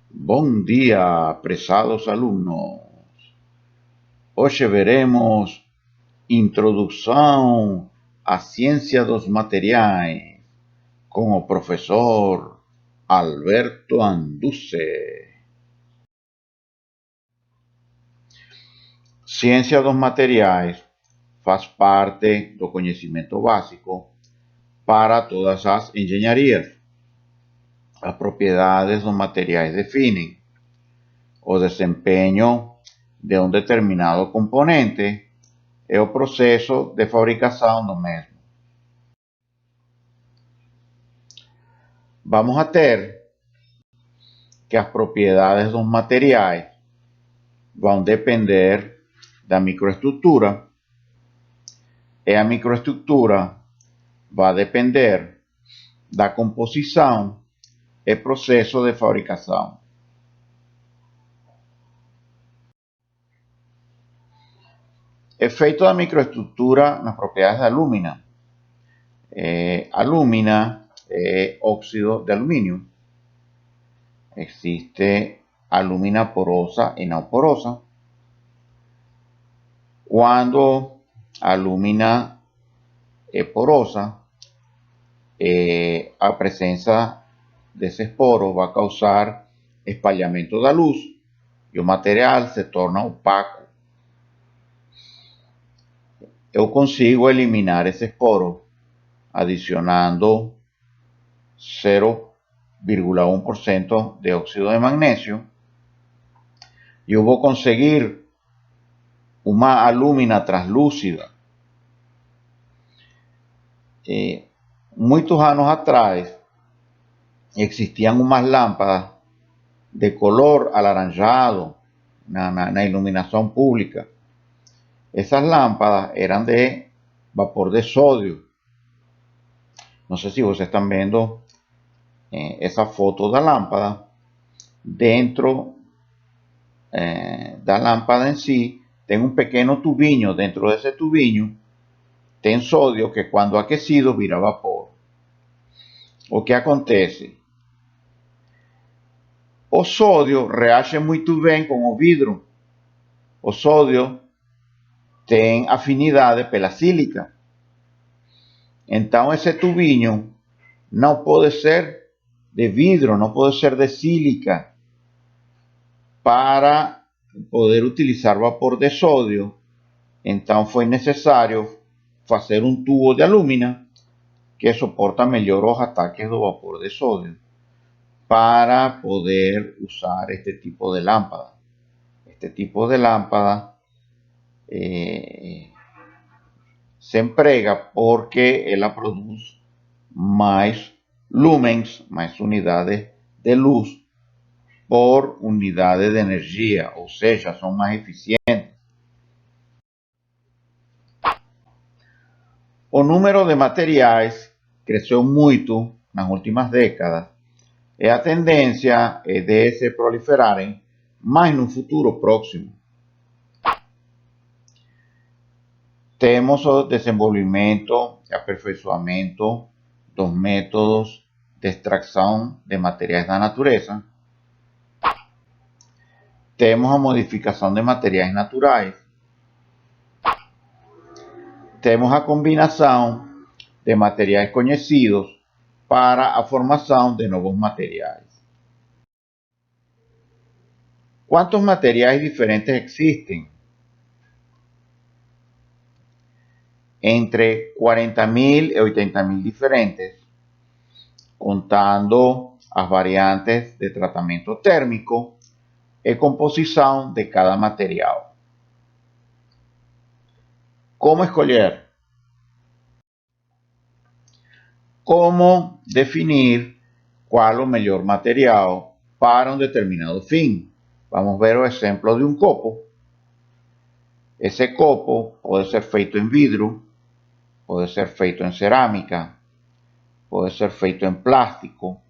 Bom dia, prezados alumnos. Hoje veremos Introdução à Ciência dos Materiais com o professor Alberto Anduce. Ciência dos materiais faz parte do conhecimento básico para todas as engenharias. As propriedades dos materiais definem o desempenho de um determinado componente e o processo de fabricação do mesmo. Vamos a ter que as propriedades dos materiais vão depender da microestrutura e a microestrutura vai depender da composição e processo de fabricação. Efeito da microestrutura nas propriedades da alúmina. Alúmina é óxido de alumínio. Existe alúmina porosa e não porosa. Quando a alúmina é porosa, a presença desses poros vai causar espalhamento da luz e o material se torna opaco. Eu consigo eliminar esses poros adicionando 0,1% de óxido de magnesio e eu vou conseguir uma alúmina translúcida. Muitos anos atrás existiam umas lâmpadas de color alaranjado na iluminação pública. Essas lâmpadas eram de vapor de sódio. Não sei se vocês estão vendo essa foto da lâmpada. Dentro da lâmpada em si tem um pequeno tubinho. Dentro desse tubinho tem sódio que quando aquecido vira vapor. O que acontece? O sódio reage muito bem com o vidro. O sódio tem afinidade pela sílica. Então esse tubinho não pode ser de vidro, não pode ser de sílica. Para poder utilizar vapor de sódio, então foi necessário fazer um tubo de alúmina que suporta melhor os ataques do vapor de sódio para poder usar este tipo de lámpara. Este tipo de lámpara se emprega porque ela produz mais lumens, mais unidades de luz por unidade de energia, ou seja, são mais eficientes. O número de materiais cresceu muito nas últimas décadas e a tendência é de se proliferarem mais no futuro próximo. Temos o desenvolvimento e aperfeiçoamento dos métodos de extração de materiais da natureza. Temos a modificação de materiais naturais. Temos a combinação de materiais conhecidos para a formação de novos materiais. Quantos materiais diferentes existem? Entre 40.000 e 80.000 diferentes, contando as variantes de tratamento térmico e composição de cada material. Como escolher? Como definir qual o melhor material para um determinado fim? Vamos ver o exemplo de um copo. Esse copo pode ser feito em vidro, pode ser feito em cerâmica, pode ser feito em plástico,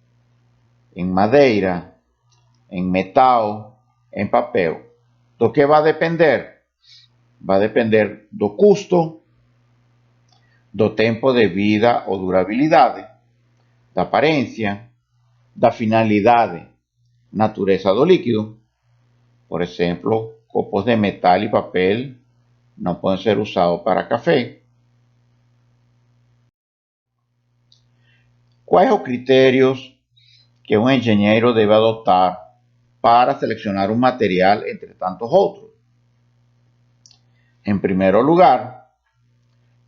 em madeira, em metal, em papel. Do que vai depender? Vai depender do custo, do tempo de vida ou durabilidade, da aparência, da finalidade. natureza do líquido. Por exemplo, copos de metal e papel não podem ser usados para café. Quais os critérios que um engenheiro deve adotar para selecionar um material entre tantos outros? Em primeiro lugar,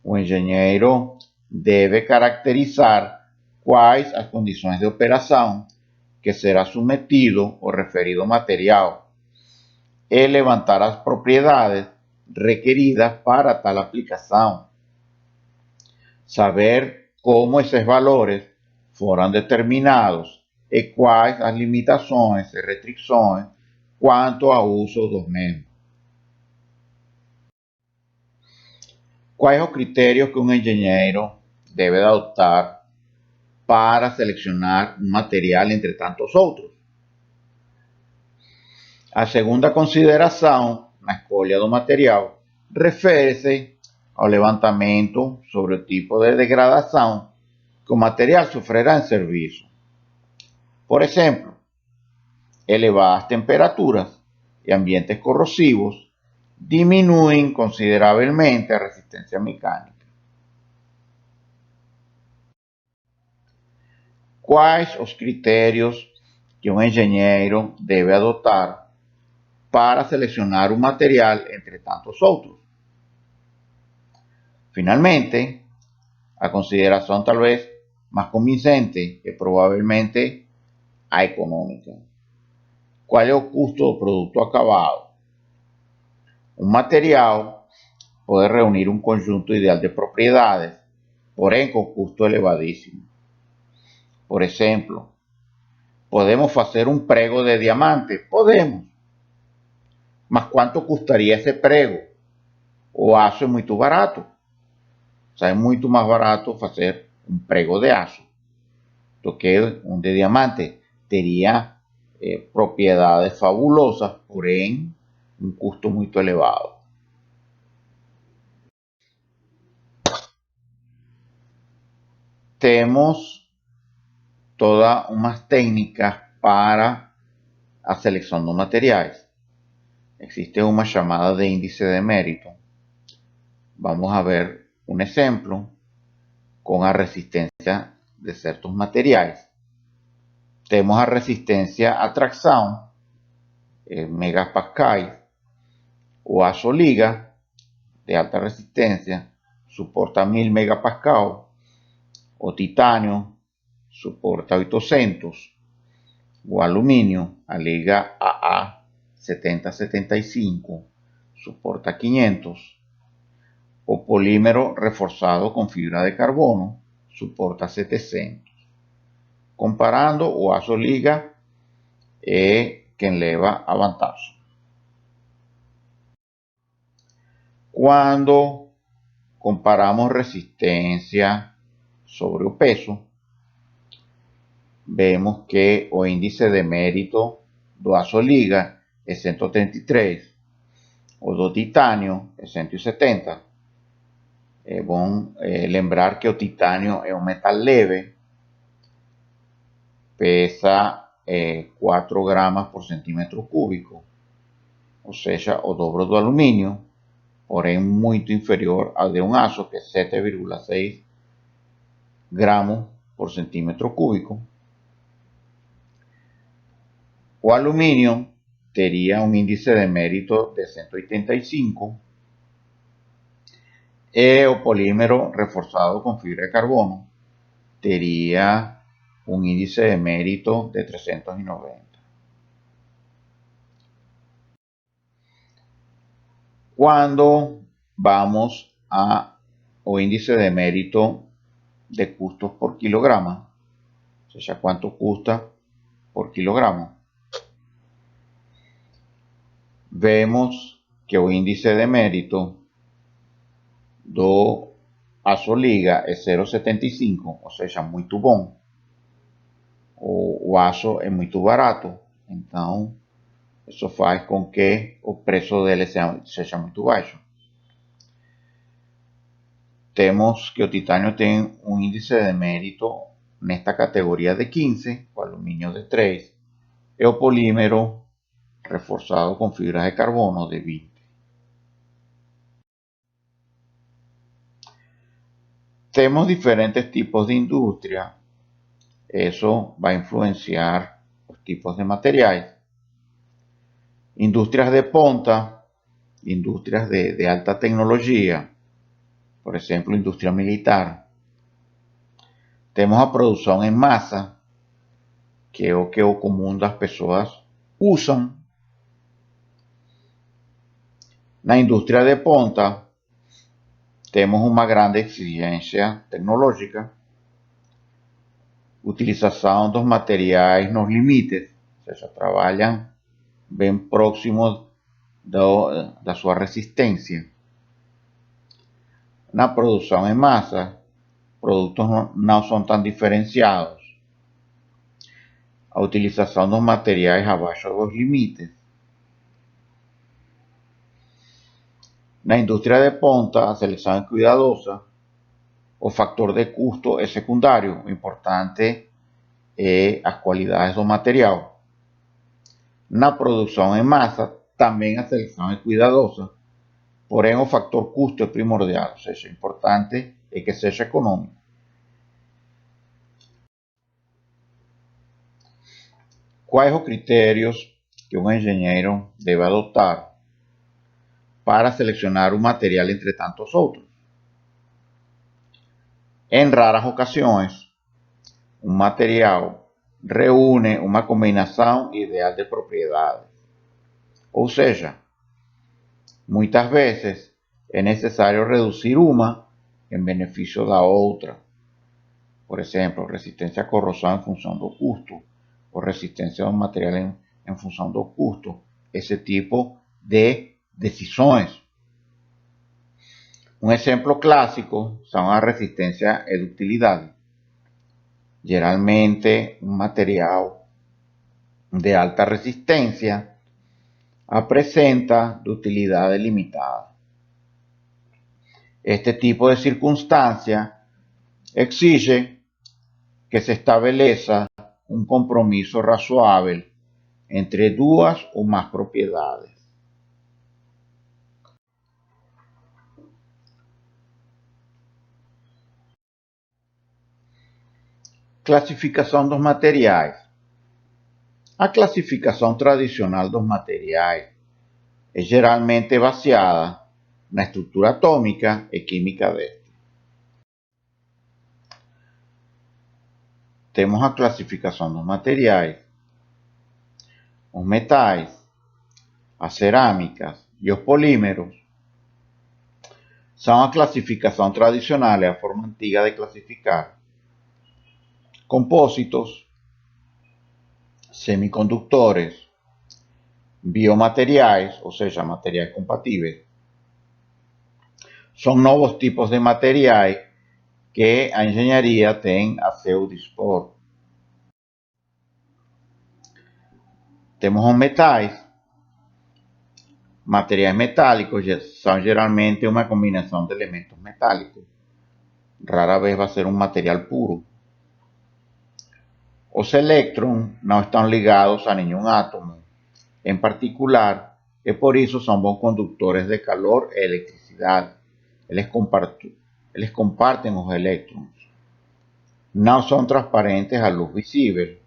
o engenheiro deve caracterizar quais as condições de operação que será submetido o referido material e levantar as propriedades requeridas para tal aplicação. Saber como esses valores foram determinados e quais as limitações e restrições quanto ao uso dos mesmos. Quais os critérios que um engenheiro deve adotar para selecionar um material entre tantos outros? A segunda consideração na escolha do material refere-se ao levantamento sobre o tipo de degradação que o material sofrerá em serviço. Por exemplo, elevadas temperaturas e ambientes corrosivos diminuem consideravelmente a resistência mecânica. Quais os critérios que um engenheiro deve adotar para selecionar um material entre tantos outros? Finalmente, a consideração talvez mais convincente é provavelmente a econômica. Qual é o custo do produto acabado? Um material pode reunir um conjunto ideal de propriedades, porém com custo elevadíssimo. Por exemplo, podemos fazer um prego de diamante? Podemos. Mas quanto custaria esse prego? O aço é muito barato. O sea, é muito mais barato fazer um prego de aço do que um de diamante. Teria propriedades fabulosas, porém um custo muito elevado. Temos todas umas técnicas para a seleção dos materiais. Existe uma chamada de índice de mérito. Vamos a ver um exemplo com a resistência de certos materiais. Temos a resistência à tração, megapascais. O aço liga, de alta resistência, suporta 1000 megapascal. O titânio suporta 800. O alumínio, a liga AA 7075, suporta 500. O polímero reforçado com fibra de carbono suporta 700. Comparando, o aço liga é quem leva a vantagem. Quando comparamos resistência sobre o peso, vemos que o índice de mérito do aço liga é 133, o do titânio é 170. É bom lembrar que o titânio é um metal leve, pesa 4 gramas por centímetro cúbico, ou seja, o dobro do alumínio, porém muito inferior ao de um aço, que é 7,6 gramos por centímetro cúbico. O alumínio teria um índice de mérito de 185 e o polímero reforçado com fibra de carbono teria um índice de mérito de 390. Quando vamos ao índice de mérito de custos por quilograma, ou seja, quanto custa por quilograma, vemos que o índice de mérito do aço liga é 0,75, ou seja, muito bom. O aço é muito barato, então isso faz com que o preço dele seja muito baixo. Temos que o titânio tem um índice de mérito nesta categoria de 15, o alumínio de 3 o polímero reforzado con fibras de carbono de 20. Tenemos diferentes tipos de industria. Eso va a influenciar los tipos de materiales. Industrias de punta, industrias de alta tecnología, por ejemplo, industria militar. Tenemos a produção em massa, que é o que o comum das pessoas usam. Na indústria de ponta, temos uma grande exigência tecnológica, utilização dos materiais nos limites, ou seja, trabalham bem próximos da sua resistência. Na produção em massa, produtos não são tão diferenciados. A utilização dos materiais abaixo dos limites. Na indústria de ponta, a seleção é cuidadosa. O fator de custo é secundário. O importante é as qualidades do material. Na produção em massa, também a seleção é cuidadosa. Porém, o fator custo é primordial. Ou seja, o importante é que seja econômico. Quais os critérios que um engenheiro deve adotar para selecionar um material entre tantos outros? Em raras ocasiões, um material reúne uma combinação ideal de propriedades. Ou seja, muitas vezes é necessário reduzir uma em benefício da outra. Por exemplo, resistência à corrosão em função do custo, ou resistência ao material em função do custo. Esse tipo de decisões. Um exemplo clássico são a resistência e ductilidade. Geralmente, um material de alta resistência apresenta ductilidade limitada. Este tipo de circunstância exige que se estabeleça um compromisso razoável entre duas ou mais propriedades. Classificação dos materiais. A classificação tradicional dos materiais é geralmente baseada na estrutura atômica e química deste. Temos a classificação dos materiais, os metais, as cerâmicas e os polímeros. São a classificação tradicional, é a forma antiga de classificar. Compósitos, semicondutores, biomateriais, ou seja, materiais compatíveis. São novos tipos de materiais que a engenharia tem a seu dispor. Temos os metais. Materiais metálicos são geralmente uma combinação de elementos metálicos. Rara vez vai ser um material puro. Os elétrons não estão ligados a nenhum átomo em particular e por isso são bons condutores de calor e eletricidade. Eles compartem os elétrons. Não são transparentes à luz visível.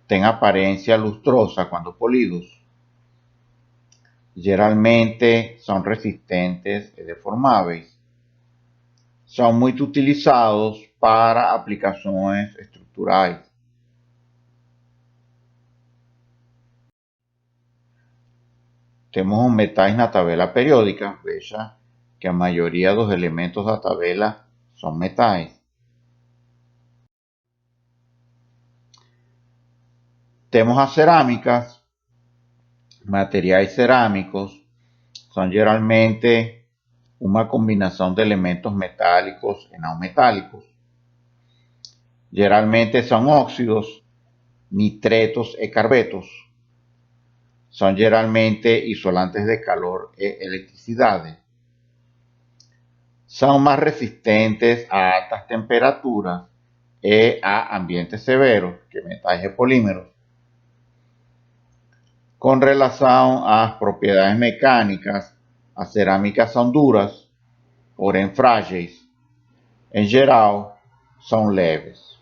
Têm aparência lustrosa quando polidos. Geralmente são resistentes e deformáveis. São muito utilizados para aplicações estruturais. Temos os metais na tabela periódica. Veja que a maioria dos elementos da tabela são metais. Temos as cerâmicas. Materiais cerâmicos são geralmente uma combinação de elementos metálicos e não metálicos. Geralmente são óxidos, nitretos e carbetos. São geralmente isolantes de calor e eletricidade. São mais resistentes a altas temperaturas e a ambientes severos que metais e polímeros. Com relação às propriedades mecânicas, as cerâmicas são duras, porém frágeis. Em geral, são leves.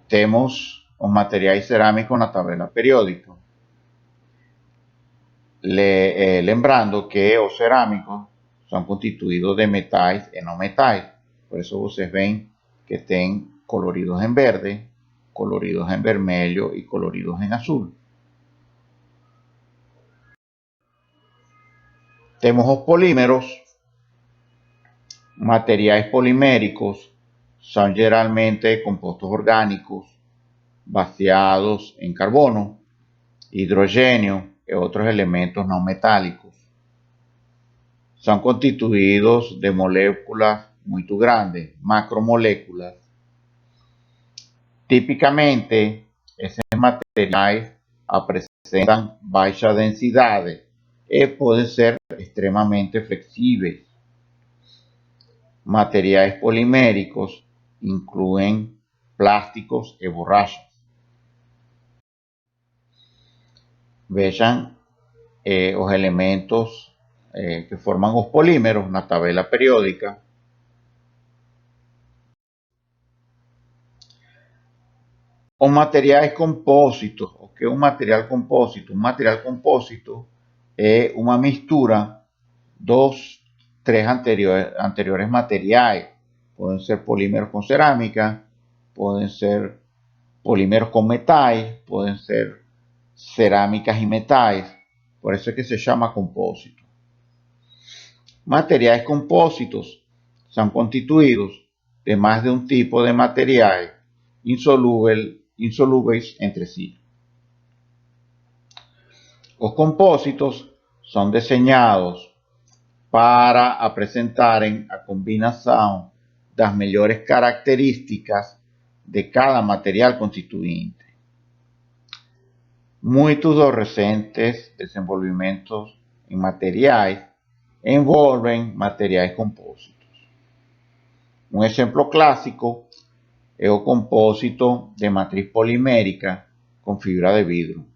Temos os materiais cerâmicos na tabela periódica. Lembrando que os cerâmicos são constituídos de metais e não metais. Por isso vocês veem que tem coloridos em verde, coloridos em vermelho e coloridos em azul. Temos os polímeros. Materiais poliméricos são geralmente compostos orgânicos baseados em carbono, hidrogênio e outros elementos não metálicos. São constituídos de moléculas muito grandes, macromoléculas. Tipicamente, esses materiais apresentam baixa densidade e podem ser extremamente flexíveis. Materiais poliméricos incluem plásticos e borrachas. Vejam os elementos que forman os polímeros na tabela periódica. Os materiais compósitos. O que é um material compósito? Um material compósito é uma mistura dos três anteriores materiais. Podem ser polímeros com cerâmica, podem ser polímeros com metais, podem ser cerâmicas e metais. Por isso é que se chama compósito. Materiais compósitos são constituídos de mais de um tipo de materiais insolúveis entre si. Os compósitos são desenhados para apresentarem a combinação das melhores características de cada material constituinte. Muitos dos recentes desenvolvimentos em materiais envolvem materiais compósitos. Um exemplo clássico é o compósito de matriz polimérica com fibra de vidro.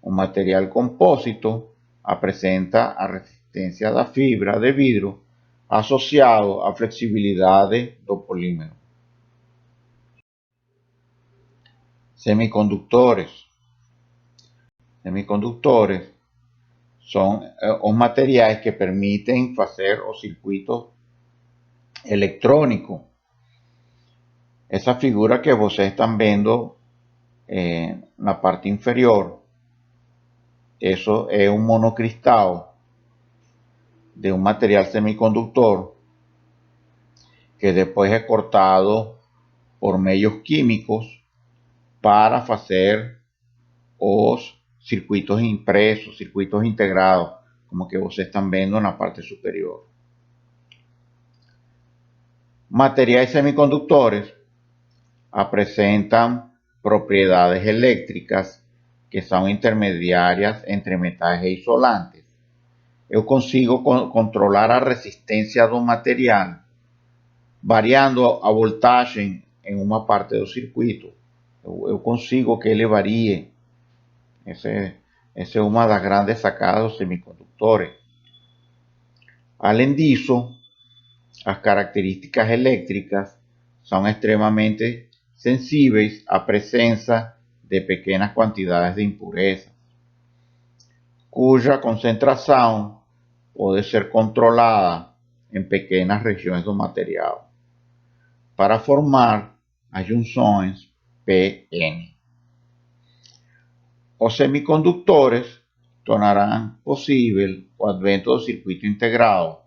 O material compósito apresenta a resistência da fibra de vidro associado à flexibilidade do polímero. Semicondutores. Semicondutores são os materiais que permitem fazer os circuitos eletrônicos. Essa figura que vocês estão vendo na parte inferior, isso é um monocristal de um material semicondutor que depois é cortado por meios químicos para fazer os circuitos impresos, circuitos integrados, como que vocês estão vendo na parte superior. Materiais semicondutores apresentam propriedades elétricas que são intermediárias entre metais e isolantes. Eu consigo controlar a resistência do material, variando a voltagem em uma parte do circuito. Eu consigo que ele varie. Essa é uma das grandes sacadas dos semicondutores. Além disso, as características elétricas são extremamente sensíveis à presença de pequenas quantidades de impurezas, cuja concentração pode ser controlada em pequenas regiões do material, para formar as junções PN. Os semicondutores tornarão possível o advento do circuito integrado,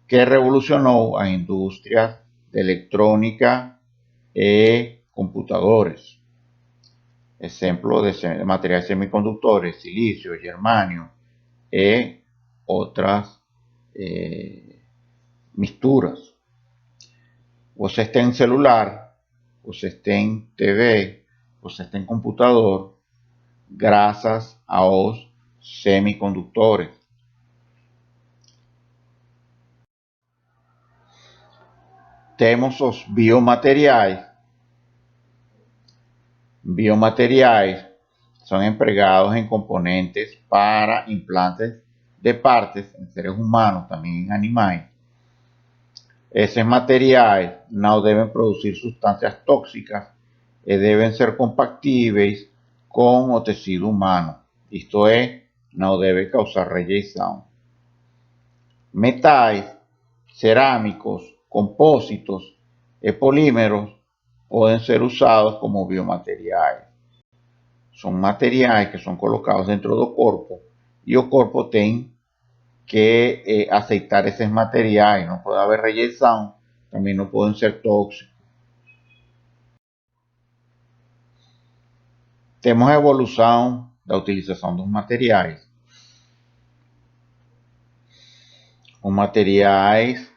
que revolucionou as indústrias de eletrônica e computadores. Exemplo de materiais semicondutores, silício, germânio e outras misturas. Vocês têm celular, vocês têm TV, vocês têm computador, graças aos semicondutores. Temos os biomateriais. Biomateriais son empregados en componentes para implantes de partes em seres humanos, também em animais. Esses materiais não devem produzir substâncias tóxicas e devem ser compatíveis com o tecido humano, isto é, não deve causar rejeição. Metais, cerâmicos, compósitos e polímeros podem ser usados como biomateriais. São materiais que são colocados dentro do corpo e o corpo tem que aceitar esses materiais, não pode haver rejeição, também não podem ser tóxicos. Temos a evolução da utilização dos materiais. Os materiais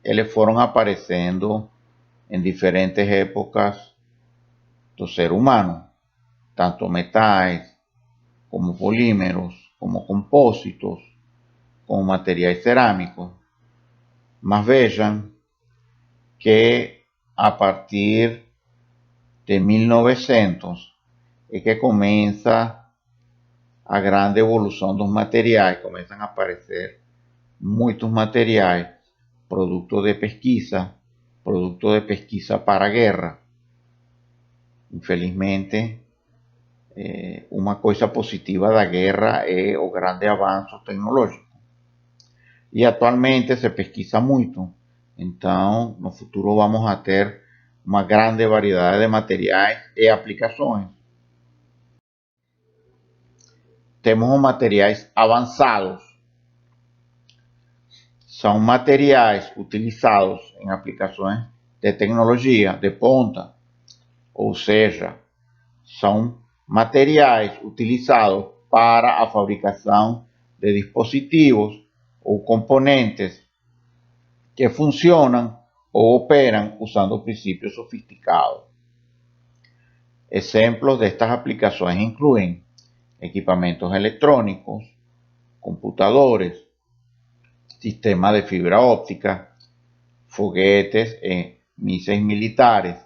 eles foram aparecendo em diferentes épocas do ser humano, tanto metais, como polímeros, como compósitos, como materiais cerâmicos. Mas vejam que a partir de 1900 é que começa a grande evolução dos materiais, começam a aparecer muitos materiais, producto de pesquisa para a guerra. Infelizmente, uma coisa positiva da guerra é o grande avanço tecnológico. E atualmente se pesquisa muito, então no futuro vamos a ter uma grande variedade de materiais e aplicações. Temos os materiais avançados. São materiais utilizados em aplicações de tecnologia de ponta, ou seja, são materiais utilizados para a fabricação de dispositivos ou componentes que funcionam ou operam usando princípios sofisticados. Exemplos destas aplicações incluem equipamentos electrónicos, computadores, sistemas de fibra óptica, foguetes e mísseis militares,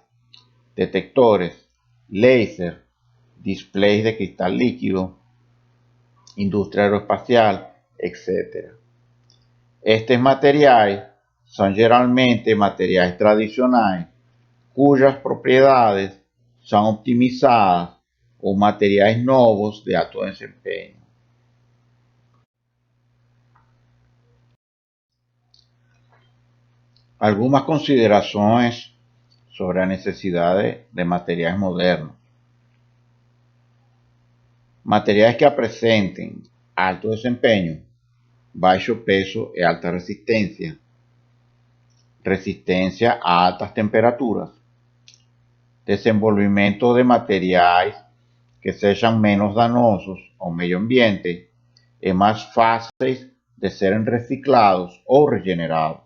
detectores, láser, displays de cristal líquido, indústria aeroespacial, etc. Estes materiais são geralmente materiais tradicionais, cujas propriedades são optimizadas, ou materiais novos de alto desempenho. Algumas considerações sobre a necessidade de materiais modernos. Materiais que apresentem alto desempenho, baixo peso e alta resistência. Resistência a altas temperaturas. Desenvolvimento de materiais que sejam menos danosos ao meio ambiente e mais fáceis de serem reciclados ou regenerados.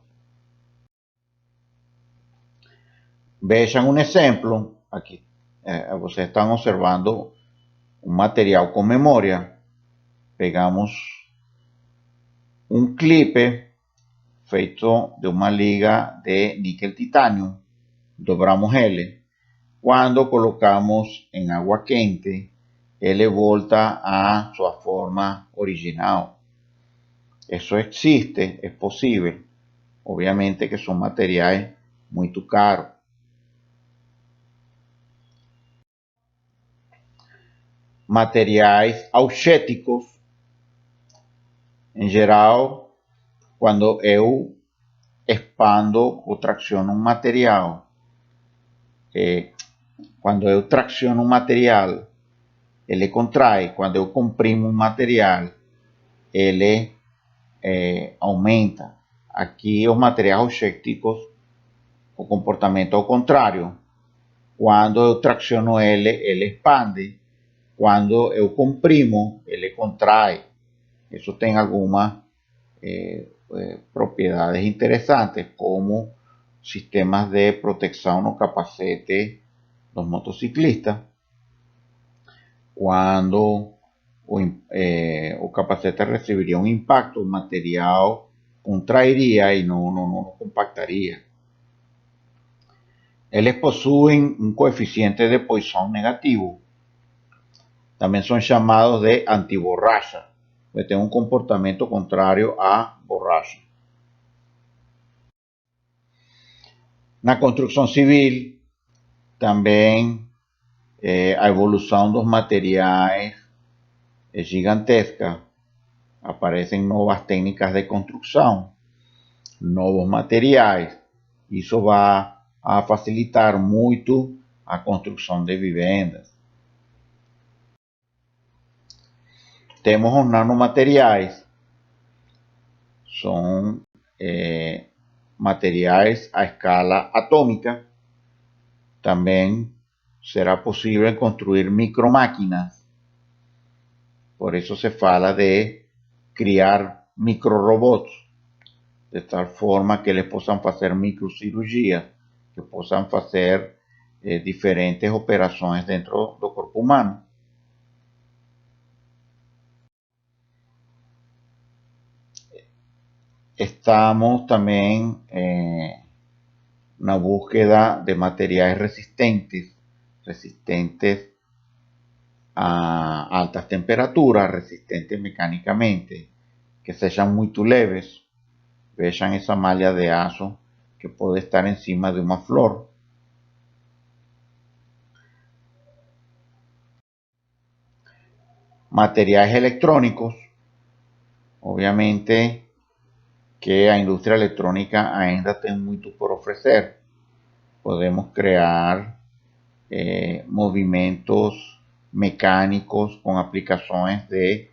Vejam um exemplo, aqui vocês estão observando um material com memória. Pegamos um clipe feito de uma liga de níquel titânio, dobramos ele. Quando colocamos em água quente, ele volta a sua forma original. Isso existe, é possível. Obviamente que são materiais muito caros. Materiais auxéticos. Em geral, quando eu expando ou tracciono um material, quando eu tracciono um material, ele contrai. Quando eu comprimo um material, ele aumenta. Aqui os materiais auxéticos, o comportamento é o contrário. Quando eu tracciono ele expande. Quando eu comprimo, ele contrai. Isso tem algumas propriedades interessantes, como sistemas de proteção no capacete dos motociclistas. Quando o capacete receberia um impacto, o material contrairia e não compactaria. Eles possuem un coeficiente de Poisson negativo. También son llamados de antiborracha, pues tienen un comportamiento contrario a borracha. Na construção civil, também a evolução dos materiais é gigantesca. Aparecem novas técnicas de construção, novos materiais. Isso vai a facilitar muito a construção de vivendas. Temos os nanomateriais. São materiais a escala atômica. Também será possível construir micromáquinas. Por eso se fala de criar microrobots, de tal forma que eles possam fazer microcirurgias, que possam fazer diferentes operações dentro do corpo humano. Estamos também na búsqueda de materiais resistentes a altas temperaturas, resistentes mecánicamente, que sejam muito leves. Vean esa malla de aço que puede estar encima de una flor. Materiales electrónicos. Obviamente que a industria electrónica ainda tem muito por ofrecer. Podemos crear movimentos mecánicos con aplicaciones de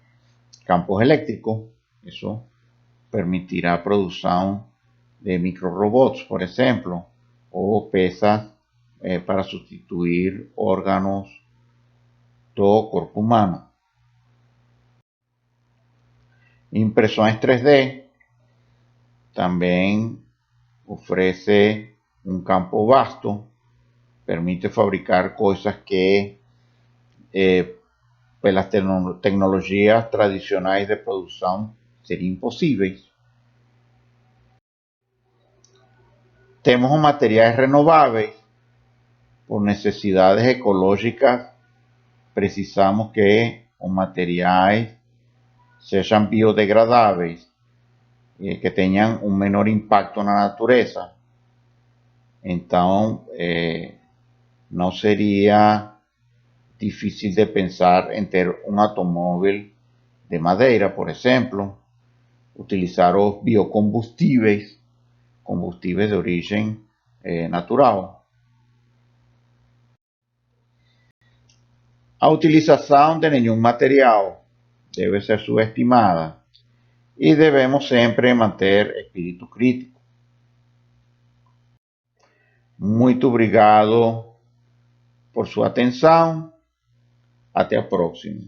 campos eléctricos. Eso permitirá producción de microrobots, por ejemplo, o pesas para sustituir órganos do corpo humano. Impresiones 3D también ofrece un campo vasto, permite fabricar cosas que pues las tecnologías tradicionales de producción serían imposibles. Tenemos materiales renovables. Por necesidades ecológicas, precisamos que os materiais sejam biodegradáveis, que tenham um menor impacto na natureza. Então, não seria difícil de pensar em ter um automóvel de madeira, por exemplo, utilizar os biocombustíveis, combustíveis de origem natural. A utilização de nenhum material deve ser subestimada e devemos sempre manter espírito crítico. Muito obrigado por sua atenção. Até a próxima.